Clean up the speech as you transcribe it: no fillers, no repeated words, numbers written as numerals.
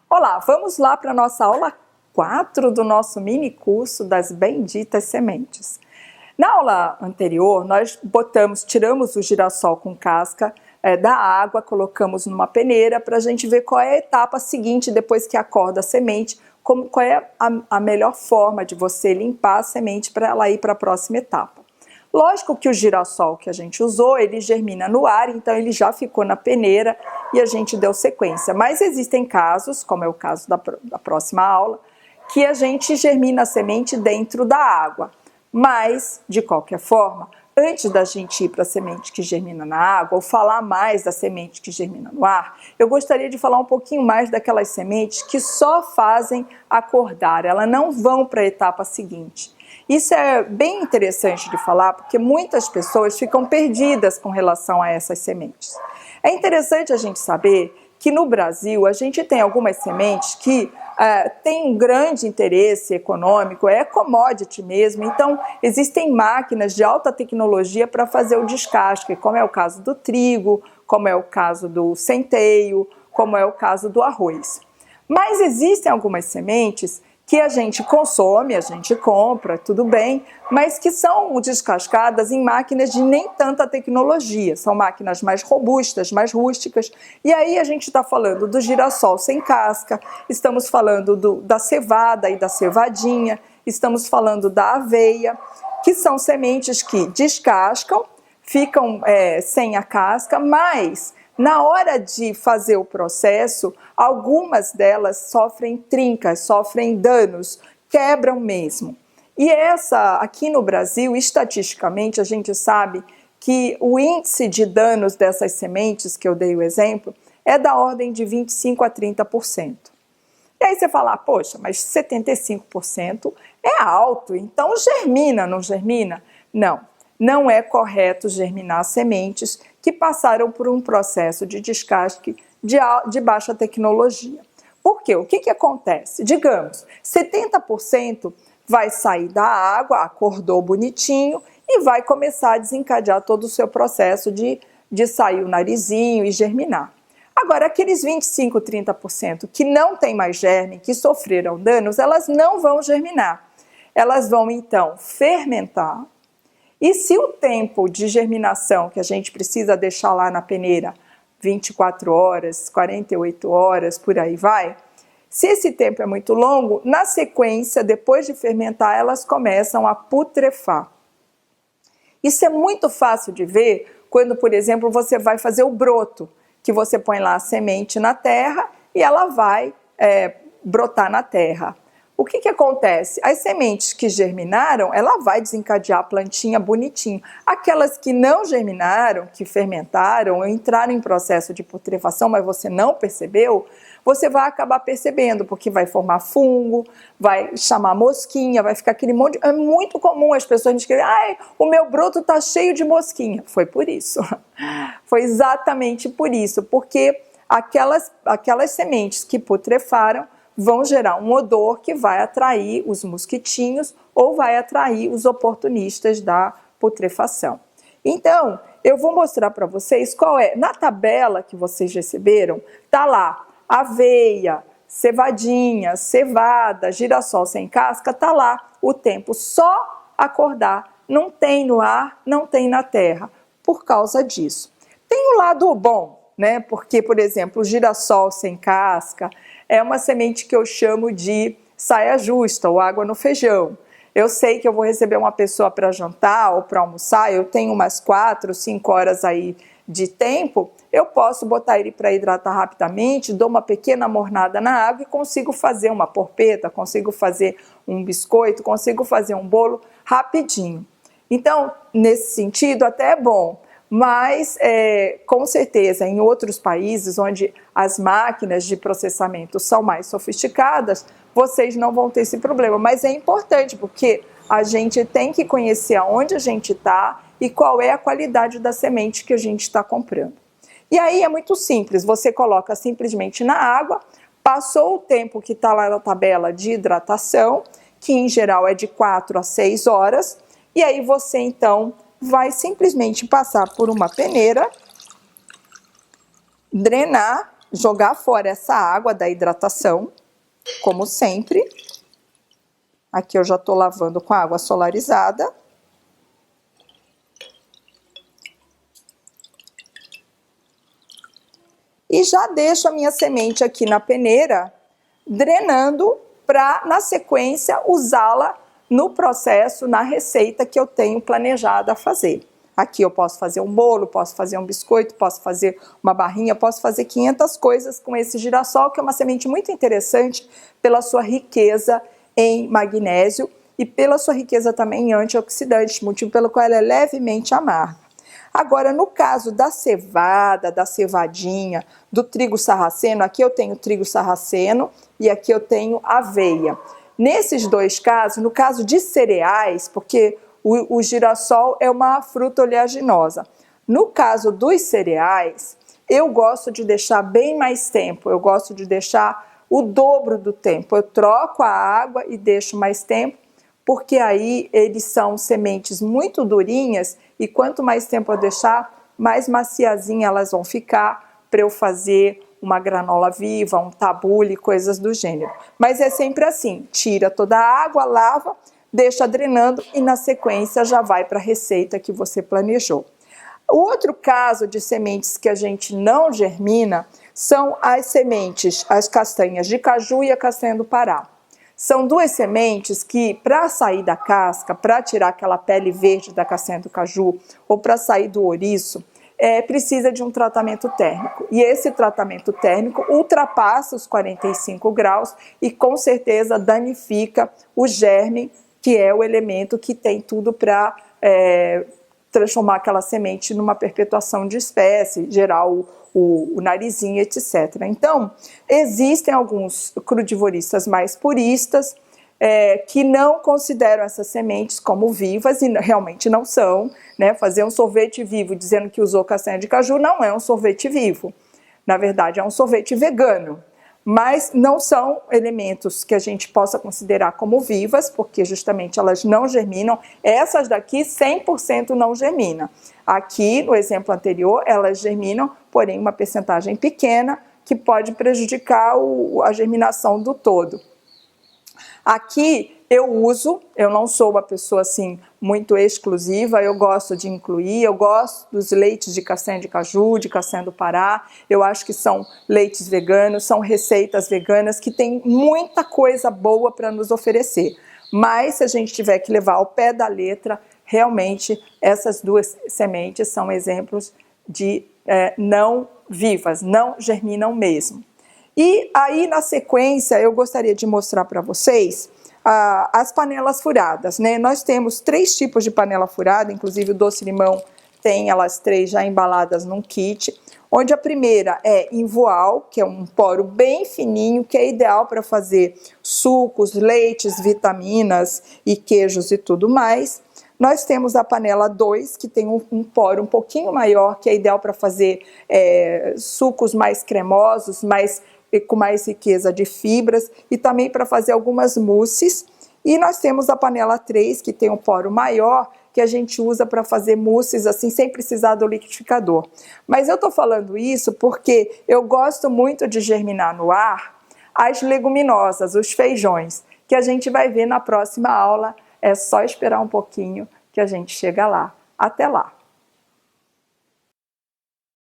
Olá, vamos lá para a nossa aula 4 do nosso mini curso das benditas sementes. Na aula anterior, nós tiramos o girassol com casca da água, colocamos numa peneira para a gente ver qual é a etapa seguinte depois que acorda a semente, qual é a melhor forma de você limpar a semente para ela ir para a próxima etapa. Lógico que o girassol que a gente usou, ele germina no ar, então ele já ficou na peneira e a gente deu sequência. Mas existem casos, como é o caso da próxima aula, que a gente germina a semente dentro da água. Mas, de qualquer forma, antes da gente ir para a semente que germina na água, ou falar mais da semente que germina no ar, eu gostaria de falar um pouquinho mais daquelas sementes que só fazem acordar, elas não vão para a etapa seguinte. Isso é bem interessante de falar, porque muitas pessoas ficam perdidas com relação a essas sementes. É interessante a gente saber que no Brasil a gente tem algumas sementes que têm um grande interesse econômico, é commodity mesmo, então existem máquinas de alta tecnologia para fazer o descasque, como é o caso do trigo, como é o caso do centeio, como é o caso do arroz. Mas existem algumas sementes que a gente consome, a gente compra, tudo bem, mas que são descascadas em máquinas de nem tanta tecnologia, são máquinas mais robustas, mais rústicas, e aí a gente está falando do girassol sem casca, estamos falando da cevada e da cevadinha, estamos falando da aveia, que são sementes que descascam, ficam sem a casca, mas na hora de fazer o processo, algumas delas sofrem trincas, sofrem danos, quebram mesmo. E aqui no Brasil, estatisticamente, a gente sabe que o índice de danos dessas sementes, que eu dei o exemplo, é da ordem de 25% a 30%. E aí você fala, poxa, mas 75% é alto, então germina, não germina? Não, não é correto germinar sementes que passaram por um processo de descasque de baixa tecnologia. Por quê? O que acontece? Digamos, 70% vai sair da água, acordou bonitinho e vai começar a desencadear todo o seu processo de sair o narizinho e germinar. Agora, aqueles 25%, 30% que não tem mais germe, que sofreram danos, elas não vão germinar. Elas vão, então, fermentar. E se o tempo de germinação que a gente precisa deixar lá na peneira, 24 horas, 48 horas, por aí vai, se esse tempo é muito longo, na sequência, depois de fermentar, elas começam a putrefar. Isso é muito fácil de ver quando, por exemplo, você vai fazer o broto, que você põe lá a semente na terra e ela vai brotar na terra. O que acontece? As sementes que germinaram, ela vai desencadear a plantinha bonitinho. Aquelas que não germinaram, que fermentaram, entraram em processo de putrefação, mas você não percebeu, você vai acabar percebendo, porque vai formar fungo, vai chamar mosquinha, vai ficar aquele monte... É muito comum as pessoas dizerem, o meu broto está cheio de mosquinha. Foi por isso. Foi exatamente por isso, porque aquelas sementes que putrefaram vão gerar um odor que vai atrair os mosquitinhos ou vai atrair os oportunistas da putrefação. Então, eu vou mostrar para vocês qual é. Na tabela que vocês receberam, tá lá aveia, cevadinha, cevada, girassol sem casca, tá lá o tempo. Só acordar, não tem no ar, não tem na terra, por causa disso. Tem um lado bom, né? Porque, por exemplo, o girassol sem casca é uma semente que eu chamo de saia justa ou água no feijão. Eu sei que eu vou receber uma pessoa para jantar ou para almoçar, eu tenho umas 4, 5 horas aí de tempo, eu posso botar ele para hidratar rapidamente, dou uma pequena mornada na água e consigo fazer uma porpeta, consigo fazer um biscoito, consigo fazer um bolo rapidinho. Então, nesse sentido, até é bom. Mas, com certeza, em outros países onde as máquinas de processamento são mais sofisticadas, vocês não vão ter esse problema. Mas é importante, porque a gente tem que conhecer aonde a gente está e qual é a qualidade da semente que a gente está comprando. E aí é muito simples, você coloca simplesmente na água, passou o tempo que está lá na tabela de hidratação, que em geral é de 4 a 6 horas, e aí você então vai simplesmente passar por uma peneira, drenar jogar fora essa água da hidratação, como sempre. Aqui eu já estou lavando com a água solarizada. E já deixo a minha semente aqui na peneira, drenando, para, na sequência, usá-la no processo, na receita que eu tenho planejada a fazer. Aqui eu posso fazer um bolo, posso fazer um biscoito, posso fazer uma barrinha, posso fazer 500 coisas com esse girassol, que é uma semente muito interessante pela sua riqueza em magnésio e pela sua riqueza também em antioxidantes, motivo pelo qual ela é levemente amarga. Agora, no caso da cevada, da cevadinha, do trigo sarraceno, aqui eu tenho trigo sarraceno e aqui eu tenho aveia. Nesses dois casos, no caso de cereais, porque o girassol é uma fruta oleaginosa. No caso dos cereais, eu gosto de deixar bem mais tempo, eu gosto de deixar o dobro do tempo. Eu troco a água e deixo mais tempo, porque aí eles são sementes muito durinhas e quanto mais tempo eu deixar, mais maciazinha elas vão ficar para eu fazer uma granola viva, um tabule, coisas do gênero. Mas é sempre assim, tira toda a água, lava, deixa drenando e na sequência já vai para a receita que você planejou. O outro caso de sementes que a gente não germina são as sementes, as castanhas de caju e a castanha do Pará. São duas sementes que, para sair da casca, para tirar aquela pele verde da castanha do caju ou para sair do ouriço, precisa de um tratamento térmico. E esse tratamento térmico ultrapassa os 45 graus e com certeza danifica o germe, que é o elemento que tem tudo para transformar aquela semente numa perpetuação de espécie, gerar o narizinho, etc. Então, existem alguns crudivoristas mais puristas que não consideram essas sementes como vivas e realmente não são, né? Fazer um sorvete vivo dizendo que usou castanha de caju não é um sorvete vivo. Na verdade, é um sorvete vegano. Mas não são elementos que a gente possa considerar como vivas, porque justamente elas não germinam. Essas daqui 100% não germinam. Aqui, no exemplo anterior, elas germinam, porém uma percentagem pequena que pode prejudicar a germinação do todo. Aqui eu não sou uma pessoa assim muito exclusiva, eu gosto de incluir, eu gosto dos leites de castanha de caju, de castanha do Pará, eu acho que são leites veganos, são receitas veganas que têm muita coisa boa para nos oferecer. Mas se a gente tiver que levar ao pé da letra, realmente essas duas sementes são exemplos de não vivas, não germinam mesmo. E aí, na sequência, eu gostaria de mostrar para vocês as panelas furadas, né? Nós temos 3 tipos de panela furada, inclusive o doce limão tem elas 3 já embaladas num kit, onde a primeira é em voal, que é um poro bem fininho, que é ideal para fazer sucos, leites, vitaminas e queijos e tudo mais. Nós temos a panela 2, que tem um poro um pouquinho maior, que é ideal para fazer sucos mais cremosos, com mais riqueza de fibras e também para fazer algumas mousses. E nós temos a panela 3, que tem um poro maior, que a gente usa para fazer mousses assim, sem precisar do liquidificador. Mas eu estou falando isso porque eu gosto muito de germinar no ar as leguminosas, os feijões, que a gente vai ver na próxima aula. É só esperar um pouquinho que a gente chega lá. Até lá!